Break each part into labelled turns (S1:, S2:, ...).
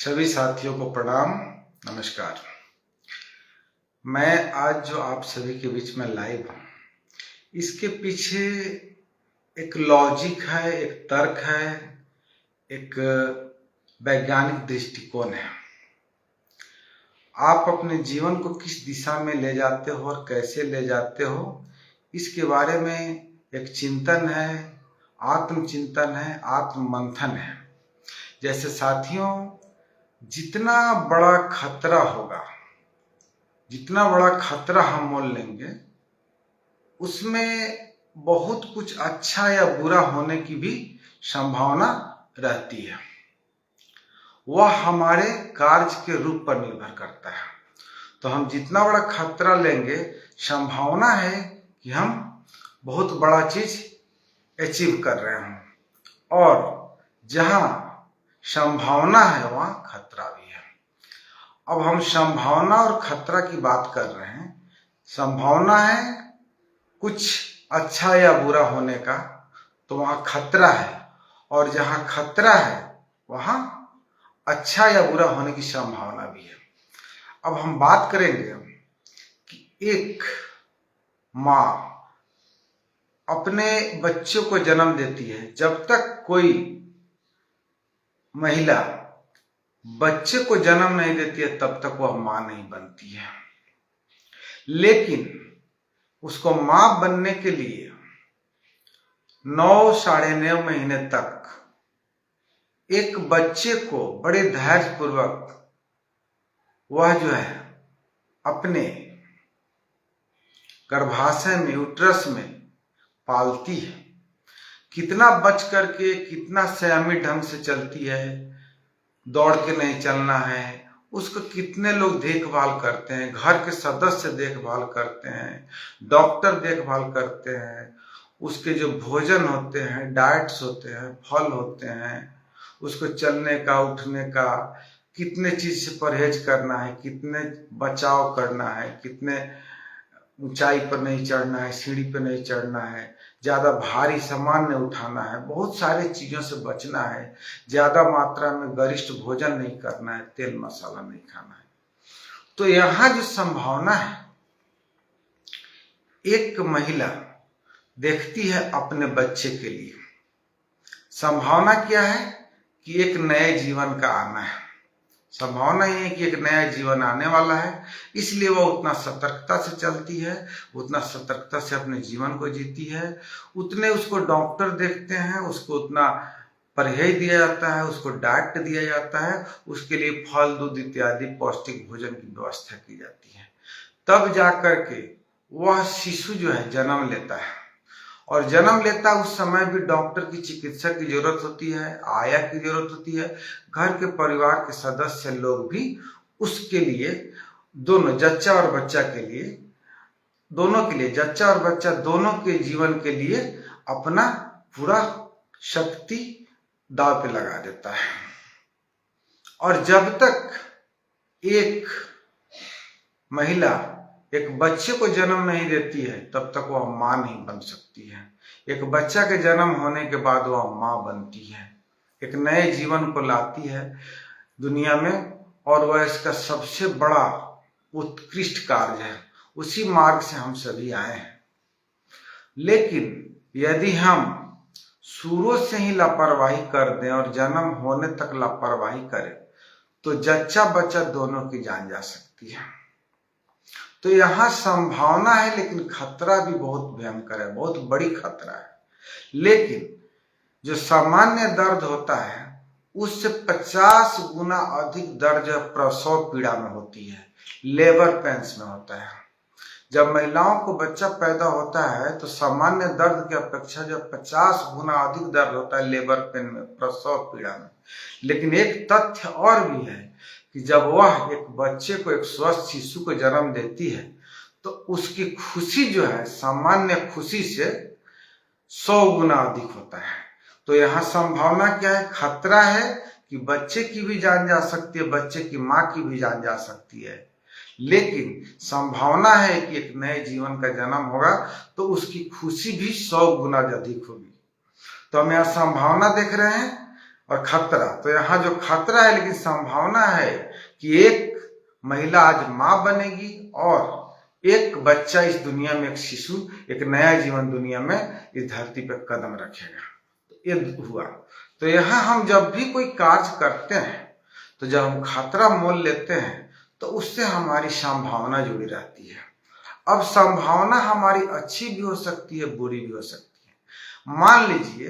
S1: सभी साथियों को प्रणाम, नमस्कार। मैं आज जो आप सभी के बीच में लाइव हूं, इसके पीछे एक लॉजिक है, एक तर्क है, एक वैज्ञानिक दृष्टिकोण है। आप अपने जीवन को किस दिशा में ले जाते हो और कैसे ले जाते हो, इसके बारे में एक चिंतन है, आत्मचिंतन है, आत्ममंथन है। जैसे साथियों, जितना बड़ा खतरा होगा, जितना बड़ा खतरा हम मोल लेंगे, उसमें बहुत कुछ अच्छा या बुरा होने की भी संभावना रहती है। वह हमारे कार्य के रूप पर निर्भर करता है। तो हम जितना बड़ा खतरा लेंगे, संभावना है कि हम बहुत बड़ा चीज अचीव कर रहे हों, और जहां संभावना है वहां खतरा भी है। अब हम संभावना और खतरा की बात कर रहे हैं। संभावना है कुछ अच्छा या बुरा होने का, तो वहां खतरा है, और जहां खतरा है वहां अच्छा या बुरा होने की संभावना भी है। अब हम बात करेंगे कि एक माँ अपने बच्चों को जन्म देती है। जब तक कोई महिला बच्चे को जन्म नहीं देती है, तब तक वह मां नहीं बनती है। लेकिन उसको मां बनने के लिए 9 साढ़े 9 महीने तक एक बच्चे को बड़े धैर्य पूर्वक वह जो है अपने गर्भाशय में, यूट्रस में पालती है। कितना बच करके, कितना संयमित ढंग से चलती है, दौड़ के नहीं चलना है, उसको कितने लोग देखभाल करते हैं, घर के सदस्य देखभाल करते हैं, डॉक्टर देखभाल करते हैं, उसके जो भोजन होते हैं, डाइट्स होते हैं, फल होते हैं, उसको चलने का, उठने का, कितने चीज से परहेज करना है, कितने बचाव करना है, कितने ऊंचाई पर नहीं चढ़ना है, सीढ़ी पर नहीं चढ़ना है, ज्यादा भारी सामान नहीं उठाना है, बहुत सारे चीजों से बचना है, ज्यादा मात्रा में गरिष्ठ भोजन नहीं करना है, तेल मसाला नहीं खाना है। तो यहां जो संभावना है, एक महिला देखती है अपने बच्चे के लिए, संभावना क्या है कि एक नए जीवन का आना है। संभावना ये है कि एक नया जीवन आने वाला है, इसलिए वह उतना सतर्कता से चलती है, उतना सतर्कता से अपने जीवन को जीती है, उतने उसको डॉक्टर देखते हैं, उसको उतना परहेज दिया जाता है, उसको डाइट दिया जाता है, उसके लिए फल, दूध इत्यादि पौष्टिक भोजन की व्यवस्था की जाती है। तब जाकर के वह शिशु जो है जन्म लेता है, और जन्म लेता उस समय भी डॉक्टर की, चिकित्सा की जरूरत होती है, आया की जरूरत होती है, घर के परिवार के सदस्य लोग भी उसके लिए, दोनों जच्चा और बच्चा के लिए, दोनों के लिए, जच्चा और बच्चा दोनों के जीवन के लिए अपना पूरा शक्ति दांव पे लगा देता है। और जब तक एक महिला एक बच्चे को जन्म नहीं देती है, तब तक वह मां नहीं बन सकती है। एक बच्चा के जन्म होने के बाद वह मां बनती है, एक नए जीवन को लाती है दुनिया में, और वह इसका सबसे बड़ा उत्कृष्ट कार्य है। उसी मार्ग से हम सभी आए हैं। लेकिन यदि हम शुरू से ही लापरवाही कर दें और जन्म होने तक लापरवाही करें, तो जच्चा बच्चा दोनों की जान जा सकती है। तो यहां संभावना है, लेकिन खतरा भी बहुत भयंकर है, बहुत बड़ी खतरा है। लेकिन जो सामान्य दर्द होता है, उससे 50 गुना अधिक दर्द प्रसव पीड़ा में होती है, लेबर पेन्स में होता है। जब महिलाओं को बच्चा पैदा होता है, तो सामान्य दर्द की अपेक्षा जो 50 गुना अधिक दर्द होता है लेबर पेन में, प्रसव पीड़ा में। लेकिन एक तथ्य और भी है कि जब वह एक बच्चे को, एक स्वस्थ शिशु को जन्म देती है, तो उसकी खुशी जो है सामान्य खुशी से 100 गुना अधिक होता है। तो यहाँ संभावना क्या है? खतरा है कि बच्चे की भी जान जा सकती है, बच्चे की मां की भी जान जा सकती है। लेकिन संभावना है कि एक नए जीवन का जन्म होगा, तो उसकी खुशी भी 100 गुना अधिक होगी। तो हम यहाँ संभावना देख रहे हैं, और खतरा। तो यहाँ जो खतरा है लेकिन संभावना है कि एक महिला आज माँ बनेगी और एक बच्चा इस दुनिया में, एक शिशु, एक नया जीवन दुनिया में इस धरती पर कदम रखेगा। ये हुआ। तो यहाँ हम जब भी कोई कार्य करते हैं तो जब हम खतरा मोल लेते हैं तो उससे हमारी संभावना जुड़ी रहती है। अब संभावना हमारी अच्छी भी हो सकती है, बुरी भी हो सकती है। मान लीजिए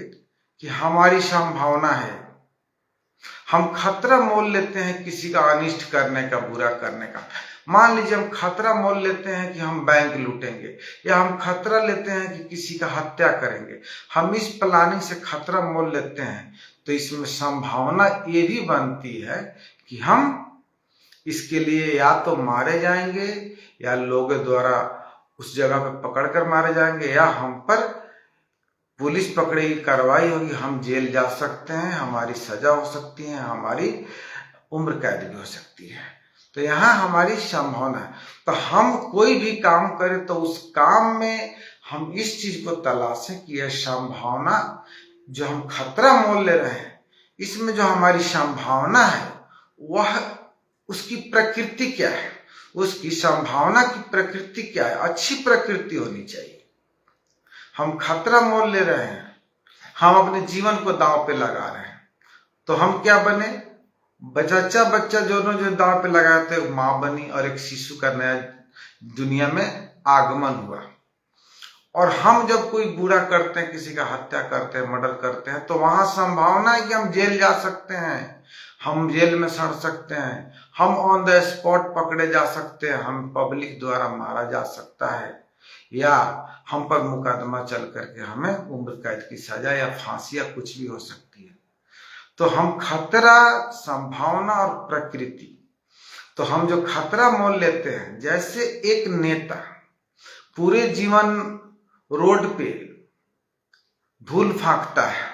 S1: कि हमारी संभावना है, हम खतरा मोल लेते हैं किसी का अनिष्ट करने का, बुरा करने का। मान लीजिए हम खतरा मोल लेते हैं कि हम बैंक लूटेंगे, या हम खतरा लेते हैं कि किसी का हत्या करेंगे। हम इस प्लानिंग से खतरा मोल लेते हैं तो इसमें संभावना ये भी बनती है कि हम इसके लिए या तो मारे जाएंगे, या लोगों द्वारा उस जगह पर पकड़ कर मारे जाएंगे, या हम पर पुलिस पकड़ेगी, कार्रवाई होगी, हम जेल जा सकते हैं, हमारी सजा हो सकती है, हमारी उम्र कैद भी हो सकती है। तो यहाँ हमारी संभावना है। तो हम कोई भी काम करें तो उस काम में हम इस चीज को तलाशें कि यह संभावना जो हम खतरा मोल ले रहे हैं, इसमें जो हमारी संभावना है वह, उसकी प्रकृति क्या है, उसकी संभावना की प्रकृति क्या है। अच्छी प्रकृति होनी चाहिए। हम खतरा मोल ले रहे हैं, हम अपने जीवन को दांव पे लगा रहे हैं, तो हम क्या बने, बच्चा दोनों जो दांव पे लगाए थे, माँ बनी और एक शिशु का नया दुनिया में आगमन हुआ। और हम जब कोई बुरा करते हैं, किसी का हत्या करते हैं, मर्डर करते हैं, तो वहां संभावना है कि हम जेल जा सकते हैं, हम जेल में सड़ सकते हैं, हम ऑन द स्पॉट पकड़े जा सकते हैं, हम पब्लिक द्वारा मारा जा सकता है, या हम पर मुकदमा चल करके हमें उम्र कैद की सजा या फांसी या कुछ भी हो सकती है। तो हम खतरा, संभावना और प्रकृति, तो हम जो खतरा मोल लेते हैं, जैसे एक नेता पूरे जीवन रोड पे धूल फांकता है,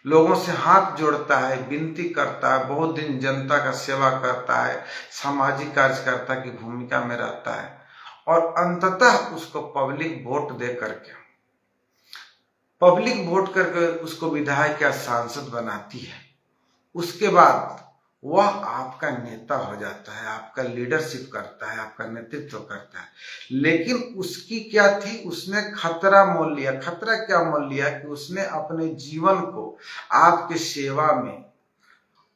S1: लोगों से हाथ जोड़ता है, विनती करता है, बहुत दिन जनता का सेवा करता है, सामाजिक कार्य करता की भूमिका में रहता है, और अंततः उसको पब्लिक वोट करके उसको विधायक या सांसद बनाती है। उसके बाद वह आपका नेता हो जाता है, आपका लीडरशिप करता है, आपका नेतृत्व करता है। लेकिन उसकी क्या थी, उसने खतरा मोल लिया। खतरा क्या मोल लिया कि उसने अपने जीवन को आपके सेवा में,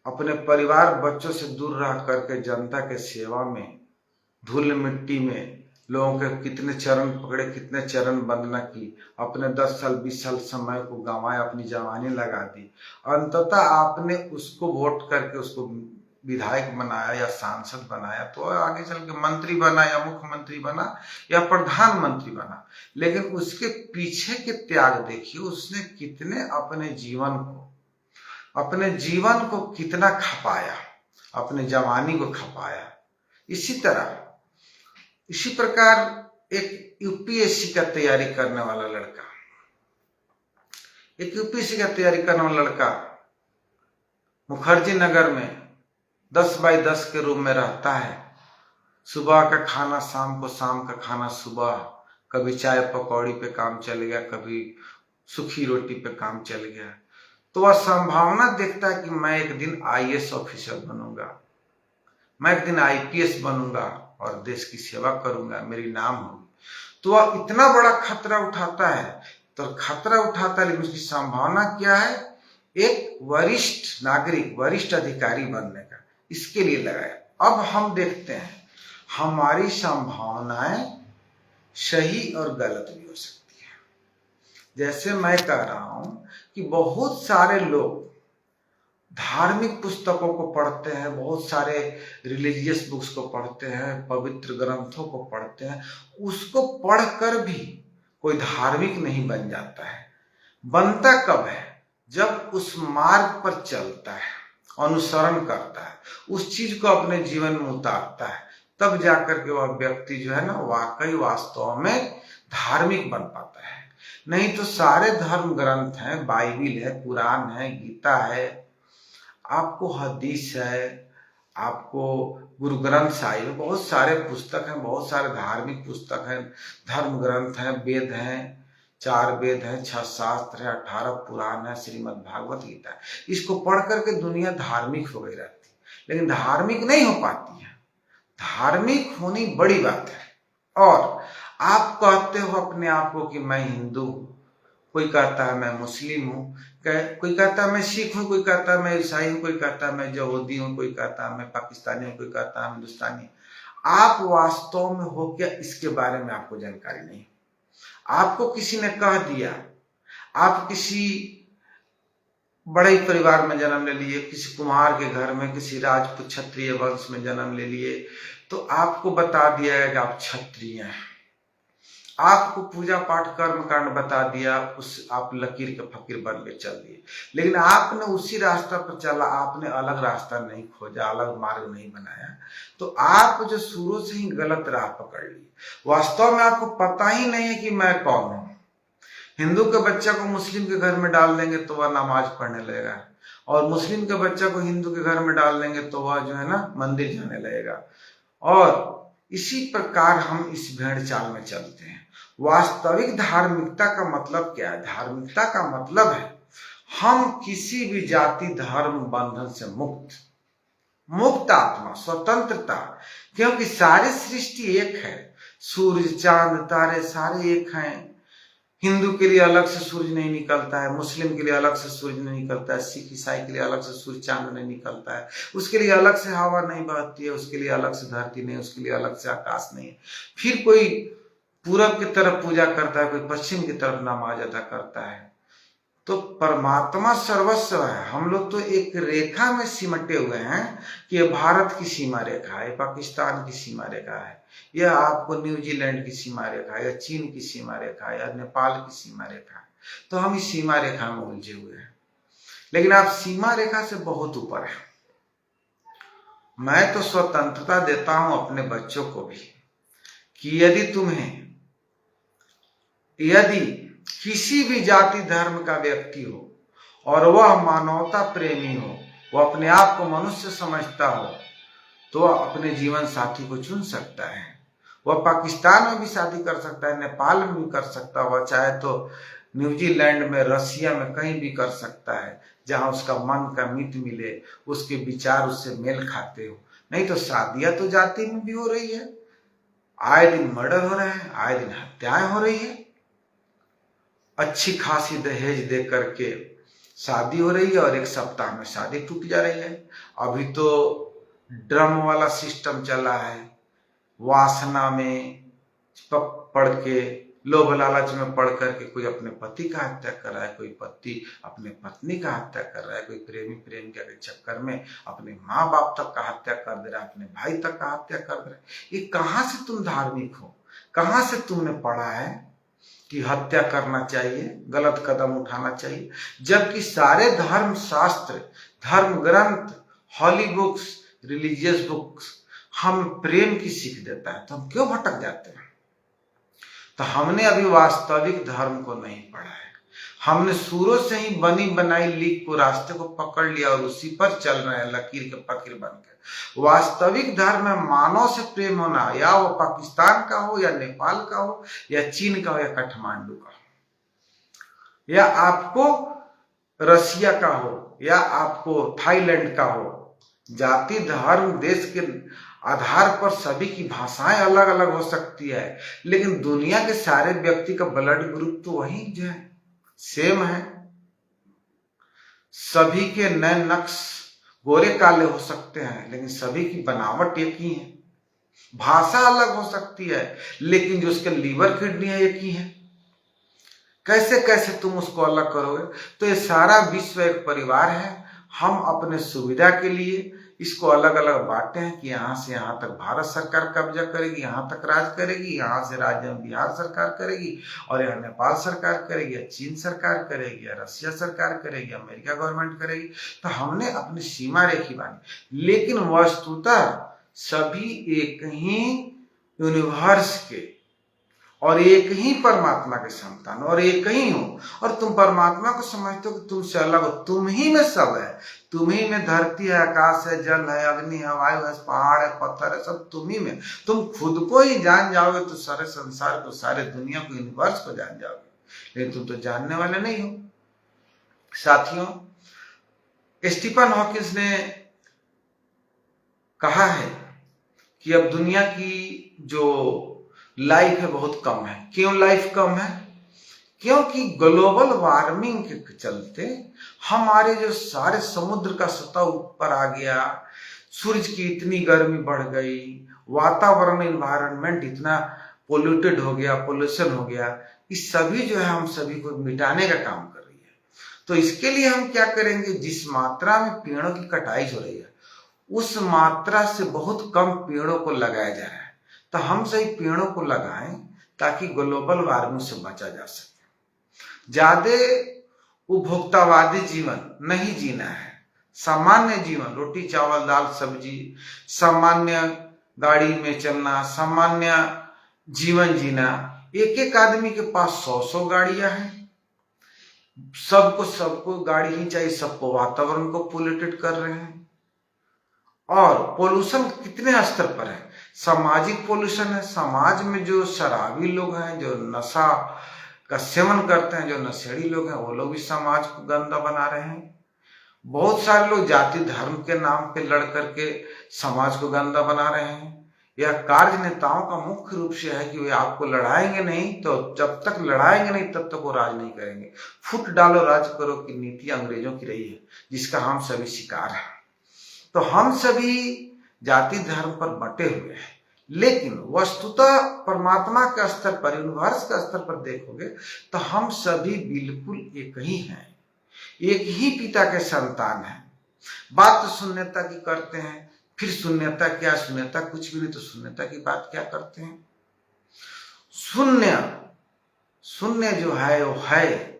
S1: अपने परिवार बच्चों से दूर रह करके जनता के सेवा में, धूल मिट्टी में लोगों के कितने चरण पकड़े, कितने चरण वंदना की, अपने 10 साल 20 साल समय को गंवाया, अपनी जवानी लगा दी, अंततः आपने उसको वोट करके उसको विधायक बनाया या सांसद बनाया, तो आगे चल के मंत्री बना या मुख्यमंत्री बना या प्रधानमंत्री बना। लेकिन उसके पीछे के त्याग देखिए, उसने कितने अपने जीवन को कितना खपाया, अपने जवानी को खपाया। इसी प्रकार एक यूपीएससी का तैयारी करने वाला लड़का मुखर्जी नगर में 10 बाई 10 के रूम में रहता है। सुबह का खाना शाम को, शाम का खाना सुबह, कभी चाय पकौड़ी पे काम चल गया, कभी सूखी रोटी पे काम चल गया। तो वह संभावना देखता है कि मैं एक दिन आईएएस ऑफिसर बनूंगा, मैं एक दिन आईपीएस बनूंगा और देश की सेवा करूंगा, मेरी नाम होगी। तो वह इतना बड़ा खतरा उठाता है। तो खतरा उठाता है, लेकिन उसकी संभावना क्या है, एक वरिष्ठ नागरिक, वरिष्ठ अधिकारी बनने का, इसके लिए लगाया। अब हम देखते हैं हमारी संभावनाएं सही और गलत भी हो सकती है। जैसे मैं कह रहा हूं कि बहुत सारे लोग धार्मिक पुस्तकों को पढ़ते हैं, बहुत सारे रिलीजियस बुक्स को पढ़ते हैं, पवित्र ग्रंथों को पढ़ते हैं, उसको पढ़कर भी कोई धार्मिक नहीं बन जाता है। बनता कब है, जब उस मार्ग पर चलता है, अनुसरण करता है, उस चीज को अपने जीवन में उतारता है, तब जाकर के वह व्यक्ति जो है ना, वाकई वास्तव में धार्मिक बन पाता है। नहीं तो सारे धर्म ग्रंथ हैं, बाइबिल है, कुरान है, गीता है, आपको हदीस है, आपको गुरु ग्रंथ साहिब, बहुत सारे पुस्तक हैं, बहुत सारे धार्मिक पुस्तक हैं, धर्म ग्रंथ हैं, वेद हैं, 4 वेद हैं, 6 शास्त्र है, 18 पुराण है, श्रीमद् भागवत गीता है। इसको पढ़ करके दुनिया धार्मिक हो गई रहती, लेकिन धार्मिक नहीं हो पाती है। धार्मिक होनी बड़ी बात है। और आप कहते हो अपने आप को कि मैं हिंदू हूं, कोई कहता है मैं मुस्लिम हूं, कोई कहता है मैं सिख हूं, कोई कहता है मैं ईसाई हूं, कोई कहता है मैं यहूदी हूं, कोई कहता है मैं पाकिस्तानी हूं, कोई कहता है मैं हिंदुस्तानी। आप वास्तव में हो क्या, इसके बारे में आपको जानकारी नहीं। आपको किसी ने कह दिया, आप किसी बड़े ही परिवार में जन्म ले लिए, किसी कुम्हार के घर में, किसी राजपूत क्षत्रिय वंश में जन्म ले लिए, तो आपको बता दिया गया कि आप क्षत्रिय हैं। आपको पूजा पाठ कर्म कांड बता दिया, उस आप लकीर के फकीर बन के चल दिए। लेकिन आपने उसी रास्ता पर चला, आपने अलग रास्ता नहीं खोजा, अलग मार्ग नहीं बनाया, तो आप जो शुरू से ही गलत राह पकड़ ली। वास्तव में आपको पता ही नहीं है कि मैं कौन हूं। हिंदू के बच्चा को मुस्लिम के घर में डाल देंगे तो वह नमाज पढ़ने लगेगा, और मुस्लिम के बच्चा को हिंदू के घर में डाल देंगे तो वह जो है ना मंदिर जाने लगेगा। और इसी प्रकार हम इस भेड़ चाल में चलते हैं। वास्तविक धार्मिकता का मतलब क्या है? धार्मिकता का मतलब है हम किसी भी जाति धर्म बंधन से मुक्त आत्मा, स्वतंत्रता। क्योंकि सारी सृष्टि एक है, सूर्य चांद तारे सारे एक हैं। हिंदू के लिए अलग से सूर्य नहीं निकलता है, मुस्लिम के लिए अलग से सूर्य नहीं निकलता है, सिख ईसाई के लिए अलग से सूर्य चांद नहीं निकलता है, उसके लिए अलग से हवा नहीं बहती है, उसके लिए अलग से धरती नहीं, उसके लिए अलग से आकाश नहीं है। फिर कोई पूरब की तरफ पूजा करता है, कोई पश्चिम की तरफ नमाज अदा करता है। तो परमात्मा सर्वस्व है। हम लोग तो एक रेखा में सिमटे हुए हैं कि ये भारत की सीमा रेखा है, पाकिस्तान की सीमा रेखा है, यह आपको न्यूजीलैंड की सीमा रेखा है, या चीन की सीमा रेखा है, या नेपाल की सीमा रेखा है। तो हम इस सीमा रेखा में उलझे हुए हैं। लेकिन आप सीमा रेखा से बहुत ऊपर है। मैं तो स्वतंत्रता देता हूं अपने बच्चों को भी कि यदि किसी भी जाति धर्म का व्यक्ति हो और वह मानवता प्रेमी हो, वह अपने आप को मनुष्य समझता हो, तो वह अपने जीवन साथी को चुन सकता है। वह पाकिस्तान में भी शादी कर सकता है, नेपाल में भी कर सकता है, वह चाहे तो न्यूजीलैंड में, रसिया में कहीं भी कर सकता है, जहां उसका मन का मित मिले, उसके विचार उससे मेल खाते हो। नहीं तो शादियां तो जाति में भी हो रही है, आए दिन मर्डर हो रहे हैं, आए दिन हत्याएं हो रही है, अच्छी खासी दहेज दे करके शादी हो रही है और 1 सप्ताह में शादी टूट जा रही है। अभी तो ड्रम वाला सिस्टम चला है, वासना में पड़ के, लोभ लालच में पड़ करके कोई अपने पति का हत्या कर रहा है, कोई पति अपने पत्नी का हत्या कर रहा है, कोई प्रेमी प्रेमिका के चक्कर में अपने माँ बाप तक का हत्या कर दे रहा है, अपने भाई तक का हत्या कर दे रहा है। ये कहां से तुम धार्मिक हो? कहां से तुमने पढ़ा है कि हत्या करना चाहिए, गलत कदम उठाना चाहिए? जबकि सारे धर्म शास्त्र, धर्म ग्रंथ, हॉली बुक्स, रिलीजियस बुक्स हम प्रेम की सीख देता है, तो हम क्यों भटक जाते हैं? तो हमने अभी वास्तविक धर्म को नहीं पढ़ा है। हमने शुरू से ही बनी बनाई लीक को, रास्ते को पकड़ लिया और उसी पर चल रहे हैं लकीर के फकीर बनकर। वास्तविक धर्म है मानव से प्रेम होना, या वो पाकिस्तान का हो, या नेपाल का हो, या चीन का हो, या काठमांडू का हो, या आपको रसिया का हो, या आपको थाईलैंड का हो। जाति धर्म देश के आधार पर सभी की भाषाएं अलग अलग हो सकती है, लेकिन दुनिया के सारे व्यक्ति का ब्लड ग्रुप तो वही जो है, सेम है। सभी के नए नक्श गोरे काले हो सकते हैं, लेकिन सभी की बनावट एक ही है। भाषा अलग हो सकती है, लेकिन जो उसके लीवर किडनी है एक ही है। कैसे कैसे तुम उसको अलग करोगे? तो ये सारा विश्व एक परिवार है। हम अपने सुविधा के लिए इसको अलग अलग बांटे हैं कि यहाँ से यहाँ तक भारत सरकार कब्जा करेगी, यहाँ तक राज करेगी, यहाँ से राज्य में बिहार सरकार करेगी, और यहाँ नेपाल सरकार करेगी, या चीन सरकार करेगी, या रसिया सरकार करेगी, अमेरिका गवर्नमेंट करेगी। तो हमने अपनी सीमा रेखी बांधी, लेकिन वस्तुतः सभी एक ही यूनिवर्स के और एक ही परमात्मा के संतान और एक ही हो। और तुम परमात्मा को समझते हो कि तुमसे अलग हो। तुम ही में सब है, तुम ही में धरती है, आकाश है, जल है, अग्नि है, वायु है, पहाड़ है, पत्थर है, सब तुम ही में। तुम खुद को ही जान जाओगे तो सारे संसार को, सारे दुनिया को, यूनिवर्स को जान जाओगे। लेकिन तुम तो जानने वाले नहीं हो। साथियों, स्टीफन हॉकिंस ने कहा है कि अब दुनिया की जो लाइफ है बहुत कम है। क्यों लाइफ कम है? क्योंकि ग्लोबल वार्मिंग के चलते हमारे जो सारे समुद्र का सतह ऊपर आ गया, सूरज की इतनी गर्मी बढ़ गई, वातावरण एनवायरनमेंट इतना पोल्यूटेड हो गया, पोल्यूशन हो गया, इस सभी जो है हम सभी को मिटाने का काम कर रही है। तो इसके लिए हम क्या करेंगे? जिस मात्रा में पेड़ों की कटाई हो रही है उस मात्रा से बहुत कम पेड़ों को लगाया जा रहा है। तो हम सही पेड़ों को लगाएं ताकि ग्लोबल वार्मिंग से बचा जा सके। ज्यादा उपभोक्तावादी जीवन नहीं जीना है। सामान्य जीवन, रोटी चावल दाल सब्जी, सामान्य गाड़ी में चलना, सामान्य जीवन जीना। एक एक आदमी के पास 100 गाड़ियां हैं, सबको गाड़ी ही चाहिए, सबको वातावरण को पोल्यूटेड कर रहे हैं। और पोल्यूशन कितने स्तर पर है? सामाजिक पोल्यूशन है। समाज में जो शराबी लोग हैं, जो नशा का सेवन करते हैं, जो नशेड़ी लोग हैं, वो लोग भी समाज को गंदा बना रहे हैं। बहुत सारे लोग जाति धर्म के नाम पे लड़ करके समाज को गंदा बना रहे हैं। यह कार्य नेताओं का मुख्य रूप से है कि वे आपको लड़ाएंगे नहीं, तो जब तक लड़ाएंगे नहीं तब तक वो राज नहीं करेंगे। फुट डालो राज करो की नीति अंग्रेजों की रही है, जिसका हम सभी शिकार हैं। तो हम सभी जाति धर्म पर बटे हुए हैं, लेकिन वस्तुतः परमात्मा के स्तर पर, यूनिवर्स के स्तर पर देखोगे तो हम सभी बिल्कुल एक ही हैं, एक ही पिता के संतान हैं। बात तो शून्यता की करते हैं, फिर शून्यता क्या? शून्यता कुछ भी नहीं, तो शून्यता की बात क्या करते हैं? शून्य जो है वो है।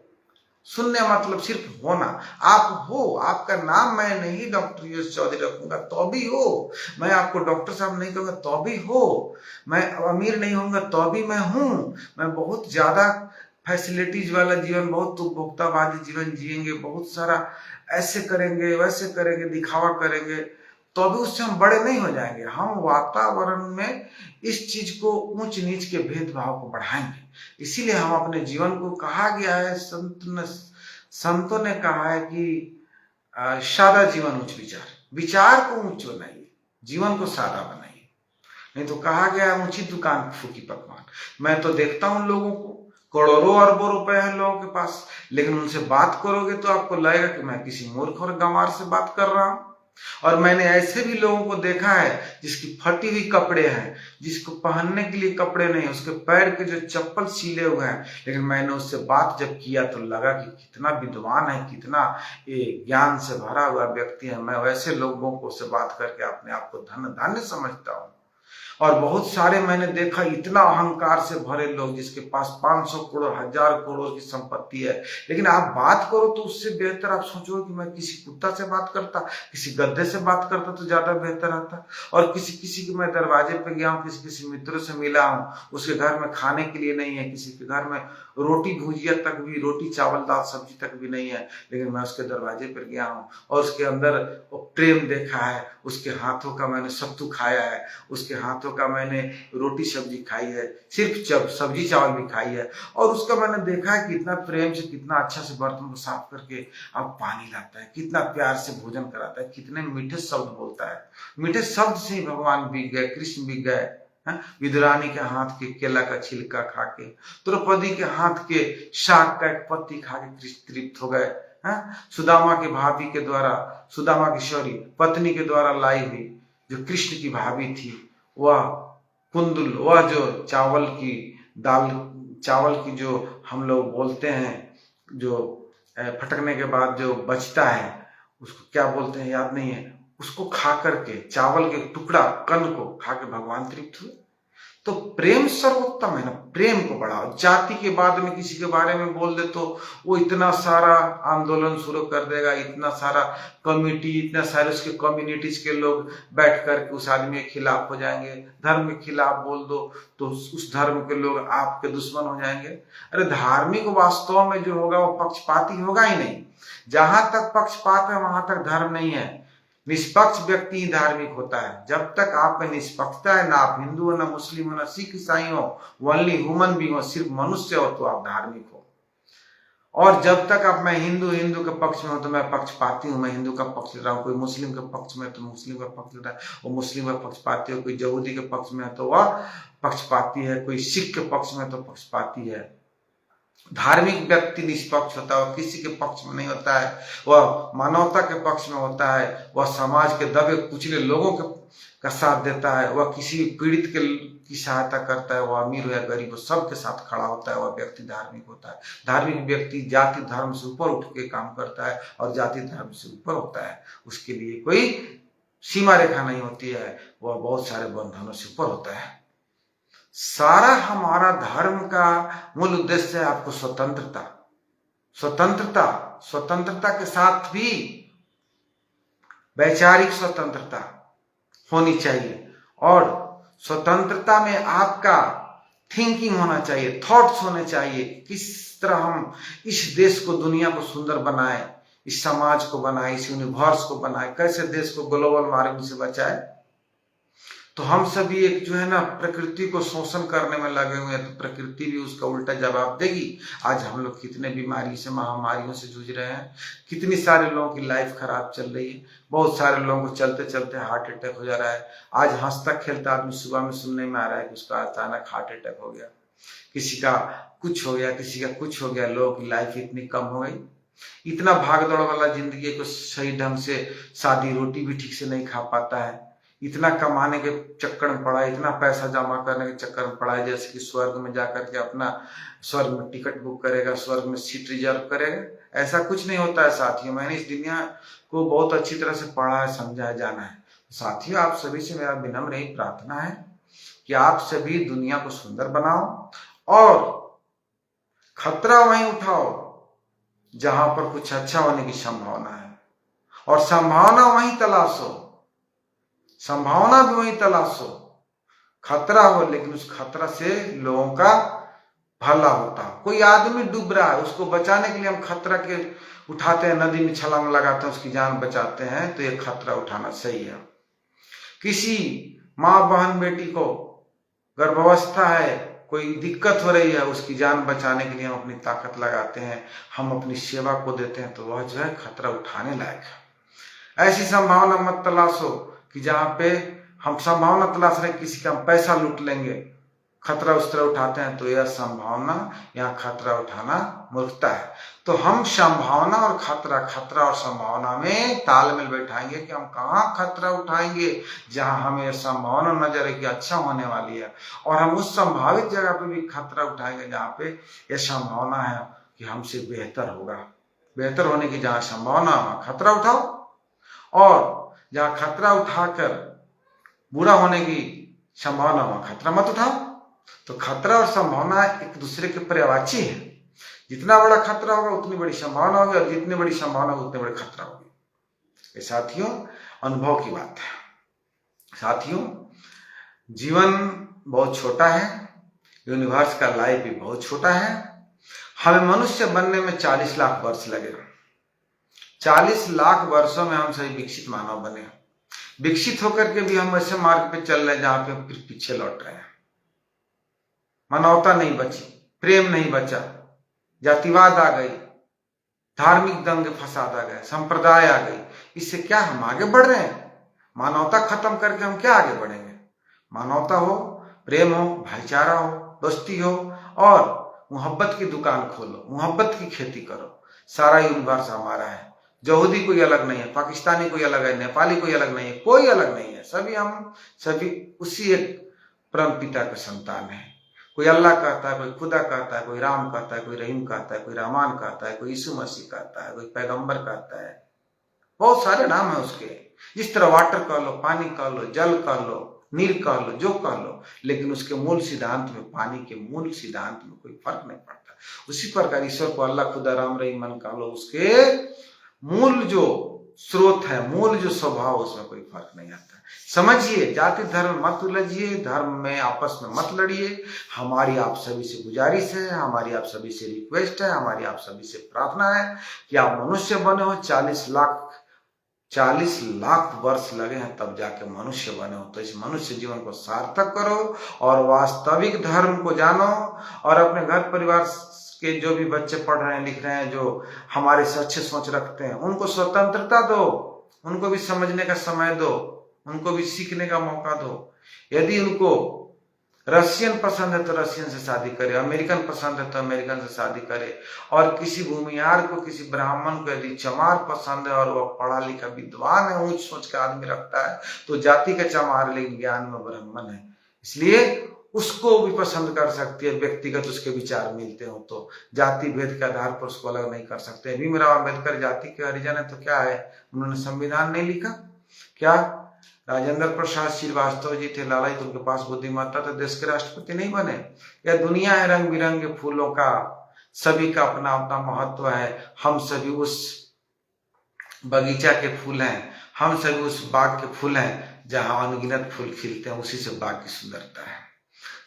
S1: शून्य मतलब सिर्फ होना। आप हो, आपका नाम मैं नहीं डॉक्टर यश चौधरी रखूंगा तो भी हो, मैं आपको डॉक्टर साहब नहीं कहूंगा तो भी हो, मैं अमीर नहीं होऊंगा तो भी मैं हूं, मैं बहुत ज्यादा फैसिलिटीज वाला जीवन, बहुत उपभोक्तावादी जीवन जिएंगे, बहुत सारा ऐसे करेंगे वैसे करेंगे, दिखावा करेंगे, तो भी उससे हम बड़े नहीं हो जाएंगे। हम वातावरण में इस चीज को, ऊंच नीच के भेदभाव को बढ़ाएंगे। इसीलिए हम अपने जीवन को, कहा गया है, संतों ने कहा है कि सादा जीवन उच्च विचार, विचार को ऊंच बनाइए, जीवन को सादा बनाइए। नहीं तो कहा गया है ऊंची दुकान फूकी पकवान। मैं तो देखता हूं लोगों को, करोड़ों अरबों रुपए हैं लोगों के पास, लेकिन उनसे बात करोगे तो आपको लगेगा कि मैं किसी मूर्ख और गंवार से बात कर रहा हूं। और मैंने ऐसे भी लोगों को देखा है जिसकी फटी हुई कपड़े हैं, जिसको पहनने के लिए कपड़े नहीं, उसके पैर के जो चप्पल सीले हुए हैं, लेकिन मैंने उससे बात जब किया तो लगा कि कितना विद्वान है, कितना ज्ञान से भरा हुआ व्यक्ति है। मैं वैसे लोगों को से बात करके अपने आप को धन्य समझता हूँ। और बहुत सारे मैंने देखा इतना अहंकार से भरे लोग, जिसके पास 500 करोड़ 1000 करोड़ की संपत्ति है, लेकिन आप बात करो तो उससे बेहतर आप सोचो कि मैं किसी कुत्ता से बात करता, किसी गधे से बात करता तो ज्यादा बेहतर आता। और किसी के मैं दरवाजे पे गया हूँ, किसी मित्रों से मिला हूँ, उसके घर में खाने के लिए नहीं है, किसी के घर में रोटी भुजिया तक भी, रोटी चावल दाल सब्जी तक भी नहीं है, लेकिन मैं उसके दरवाजे पर गया हूँ और उसके अंदर प्रेम देखा है, उसके हाथों का मैंने सत्तू खाया है, उसके हाथों का मैंने रोटी सब्जी खाई है, सिर्फ सब्जी चावल भी खाई है, और उसका मैंने देखा है कितना प्रेम से, कितना अच्छा से बर्तन को साफ करके अब पानी लाता है, कितना प्यार से भोजन कराता है, कितने मीठे शब्द बोलता है। मीठे शब्द से ही भगवान बिक गए, कृष्ण बिक गए। विदुरानी के हाथ के केला का छिलका खा के, द्रौपदी के हाथ के शाक का एक पत्ती खा के कृष्ण तृप्त हो गए। सुदामा की भाभी के द्वारा, सुदामा की सॉरी पत्नी के द्वारा लाई हुई जो कृष्ण की भाभी थी, वह कुंदुल, वह जो चावल की दाल, चावल की जो हम लोग बोलते हैं, जो फटकने के बाद जो बचता है उसको क्या बोलते हैं याद नहीं है, उसको खा करके, चावल के टुकड़ा कण को खा के भगवान तृप्त हुए। तो प्रेम सर्वोत्तम है ना, प्रेम को बढ़ाओ। जाति के बाद में किसी के बारे में बोल दे तो वो इतना सारा आंदोलन शुरू कर देगा, इतना सारा कमिटी, इतना सारे उसके कम्युनिटीज के लोग बैठ कर के उस आदमी के खिलाफ हो जाएंगे। धर्म के खिलाफ बोल दो तो उस धर्म के लोग आपके दुश्मन हो जाएंगे। अरे धार्मिक वास्तव में जो होगा वो पक्षपाती होगा ही नहीं। जहां तक पक्षपात है वहां तक धर्म नहीं है। निष्पक्ष व्यक्ति ही धार्मिक होता है। जब तक आप में निष्पक्षता है, ना आप हिंदू हो, ना मुस्लिम हो, ना सिख ईसाई हो, ओनली ह्यूमन बीइंग हो, सिर्फ मनुष्य हो, तो आप धार्मिक हो। और जब तक अब मैं हिंदू के पक्ष में हूं तो मैं पक्षपाती हूं, मैं हिंदू का पक्ष ले रहा हूं। कोई मुस्लिम के पक्ष में तो मुस्लिम का पक्ष ले रहा है, वो मुस्लिम का पक्षपाती है। कोई यहूदी के पक्ष में है तो वह पक्षपाती है, कोई सिख के पक्ष में तो पक्षपाती है। धार्मिक व्यक्ति निष्पक्ष होता है, वह किसी के पक्ष में नहीं होता है, वह मानवता के पक्ष में होता है, वह समाज के दबे कुचले लोगों का साथ देता है, वह किसी पीड़ित की सहायता करता है, वह अमीर हो या गरीब हो सबके साथ खड़ा होता है, वह व्यक्ति धार्मिक होता है। धार्मिक व्यक्ति जाति धर्म से ऊपर उठ के काम करता है और जाति धर्म से ऊपर होता है, उसके लिए कोई सीमा रेखा नहीं होती है, वह बहुत सारे बंधनों से ऊपर होता है। सारा हमारा धर्म का मूल उद्देश्य है आपको स्वतंत्रता। स्वतंत्रता के साथ भी वैचारिक स्वतंत्रता होनी चाहिए, और स्वतंत्रता में आपका थिंकिंग होना चाहिए, थॉट्स होने चाहिए। किस तरह हम इस देश को, दुनिया को सुंदर बनाए, इस समाज को बनाए, इस यूनिवर्स को बनाए, कैसे देश को ग्लोबल वार्मिंग से बचाए। तो हम सभी एक जो है ना प्रकृति को शोषण करने में लगे हुए हैं, तो प्रकृति भी उसका उल्टा जवाब देगी। आज हम लोग कितने बीमारी से, महामारियों से जूझ रहे हैं, कितनी सारे लोगों की लाइफ खराब चल रही है, बहुत सारे लोगों को चलते चलते हार्ट अटैक हो जा रहा है। आज हंसता खेलता आदमी सुबह में सुनने में आ रहा है कि उसका अचानक हार्ट अटैक हो गया, किसी का कुछ हो गया, किसी का कुछ हो गया। लोगों की लाइफ इतनी कम हो गई, इतना भागदौड़ वाला जिंदगी को सही ढंग से शादी रोटी भी ठीक से नहीं खा पाता है, इतना कमाने के चक्कर में पड़ा है, इतना पैसा जमा करने के चक्कर में पड़ा है, जैसे कि स्वर्ग में जाकर के अपना स्वर्ग में टिकट बुक करेगा, स्वर्ग में सीट रिजर्व करेगा। ऐसा कुछ नहीं होता है साथियों। मैंने इस दुनिया को बहुत अच्छी तरह से पढ़ा है, समझा है, जाना है। साथियों, आप सभी से मेरा विनम्र यही प्रार्थना है कि आप सभी दुनिया को सुंदर बनाओ और खतरा वहीं उठाओ जहां पर कुछ अच्छा होने की संभावना है, और संभावना वहीं तलाशो, संभावना भी वहीं तलाशो। खतरा हो लेकिन उस खतरा से लोगों का भला होता हो। कोई आदमी डूब रहा है, उसको बचाने के लिए हम खतरा के उठाते हैं, नदी में छलांग लगाते हैं, उसकी जान बचाते हैं, तो ये खतरा उठाना सही है। किसी माँ बहन बेटी को गर्भावस्था है, कोई दिक्कत हो रही है, उसकी जान बचाने के लिए हम अपनी ताकत लगाते हैं, हम अपनी सेवा को देते हैं, तो वह जो है खतरा उठाने लायक है। ऐसी संभावना मत तलाशो कि जहां पे हम संभावना तलाश रहे किसी का हम पैसा लूट लेंगे, खतरा उस तरह उठाते हैं, तो यह संभावना या खतरा उठाना मूर्खता है। तो हम संभावना और खतरा और संभावना में तालमेल बैठाएंगे कि हम कहाँ खतरा उठाएंगे जहां हमें संभावना नजर है कि अच्छा होने वाली है, और हम उस संभावित जगह पे भी खतरा उठाएंगे जहां पे यह संभावना है कि हमसे बेहतर होगा। बेहतर होने की जहां संभावना वहां खतरा उठाओ, और जहां खतरा उठाकर बुरा होने की संभावना वहां खतरा मत उठाओ। तो खतरा और संभावना एक दूसरे के पर्यायवाची है। जितना बड़ा खतरा होगा उतनी बड़ी संभावना होगी, और जितनी बड़ी संभावना होगी उतनी बड़ी खतरा होगी। ये साथियों अनुभव की बात है। साथियों, जीवन बहुत छोटा है, यूनिवर्स का लाइफ भी बहुत छोटा है। हमें मनुष्य बनने में 40 लाख वर्ष लगे। 40 लाख वर्षों में हम सही विकसित मानव बने। विकसित होकर के भी हम ऐसे मार्ग पे चल रहे हैं जहां पे हम फिर पीछे लौट रहे हैं। मानवता नहीं बची, प्रेम नहीं बचा, जातिवाद आ गई, धार्मिक दंगे फसाद आ गए, संप्रदाय आ गई। इससे क्या हम आगे बढ़ रहे हैं? मानवता खत्म करके हम क्या आगे बढ़ेंगे? मानवता हो, प्रेम हो, भाईचारा हो, दोस्ती हो, और मोहब्बत की दुकान खोलो, मोहब्बत की खेती करो। सारा यूनिवर्स हमारा है। यहूदी कोई अलग नहीं है, पाकिस्तानी कोई अलग है, नेपाली कोई अलग नहीं है, कोई अलग नहीं है। हम सभी उसी एक परम पिता के संतान है। कोई अल्लाह कहता है, कोई खुदा कहता है, कोई राम कहता है, कोई रहीम कहता है, कोई रहमान कहता है, कोई यीशु मसीह कहता है, कोई पैगंबर कहता है। बहुत सारे नाम है उसके। जिस तरह वाटर कह लो, पानी कह लो, जल कह लो, नीर कह लो, जो कह लो, लेकिन उसके मूल सिद्धांत में, पानी के मूल सिद्धांत में कोई फर्क नहीं पड़ता। उसी प्रकार ईश्वर को अल्लाह, खुदा, राम, रहीम मन कह लो, उसके मूल जो स्रोत है, मूल जो स्वभाव, उसमें कोई फर्क नहीं आता। समझिए, जाति धर्म मत उलझिए, धर्म में आपस में मत लड़िए। हमारी आप सभी से गुजारिश है, हमारी आप सभी से रिक्वेस्ट है, हमारी आप सभी से प्रार्थना है कि आप मनुष्य बने हो। 40 लाख वर्ष लगे हैं तब जाके मनुष्य बने हो। तो इस मनुष्य जीवन को सार्थक करो और वास्तविक धर्म को जानो, और अपने घर परिवार के जो भी बच्चे पढ़ रहे हैं, लिख रहे हैं, जो हमारे से अच्छे सोच रखते हैं, उनको स्वतंत्रता दो, उनको भी समझने का समय दो, उनको भी सीखने का मौका दो। यदि उनको रशियन पसंद है तो रशियन से शादी करे, अमेरिकन पसंद है तो अमेरिकन से शादी करे, और किसी भूमिहार को, किसी ब्राह्मण को यदि चमार पसंद है और वह पढ़ा लिखा विद्वान है, ऊंच सोच का आदमी रखता है, तो जाति का चमार लेकिन ज्ञान में ब्राह्मण है, इसलिए उसको भी पसंद कर सकती है, व्यक्तिगत उसके विचार मिलते हो तो। जाति भेद के आधार पर उसको अलग नहीं कर सकते। भीमराव अम्बेडकर जाति के हरिजन है तो क्या है, उन्होंने संविधान नहीं लिखा क्या? राजेंद्र प्रसाद श्रीवास्तव जी थे, लाला जी, तो उनके पास बुद्धिमत्ता तो देश के राष्ट्रपति नहीं बने। यह दुनिया है रंग बिरंगे फूलों का, सभी का अपना अपना महत्व है। हम सभी उस बगीचा के फूल हैं, हम सभी उस बाग के फूल हैं जहां अनगिनत फूल खिलते हैं, उसी से बाग की सुंदरता है।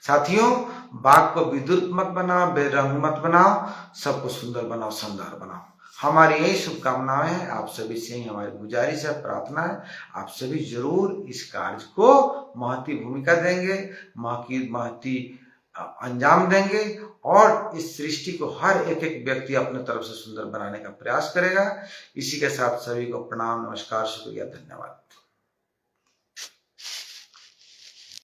S1: साथियों, बाग को विद्युत मत बनाओ, बेरंग मत बनाओ, सबको सुंदर बनाओ, शानदार बनाओ। हमारी यही शुभकामनाएं हैं, आप सभी से ही हमारी गुजारिश है, प्रार्थना है, आप सभी जरूर इस कार्य को महती भूमिका देंगे, महती अंजाम देंगे, और इस सृष्टि को हर एक एक व्यक्ति अपने तरफ से सुंदर बनाने का प्रयास करेगा। इसी के साथ सभी को प्रणाम, नमस्कार, शुक्रिया, धन्यवाद।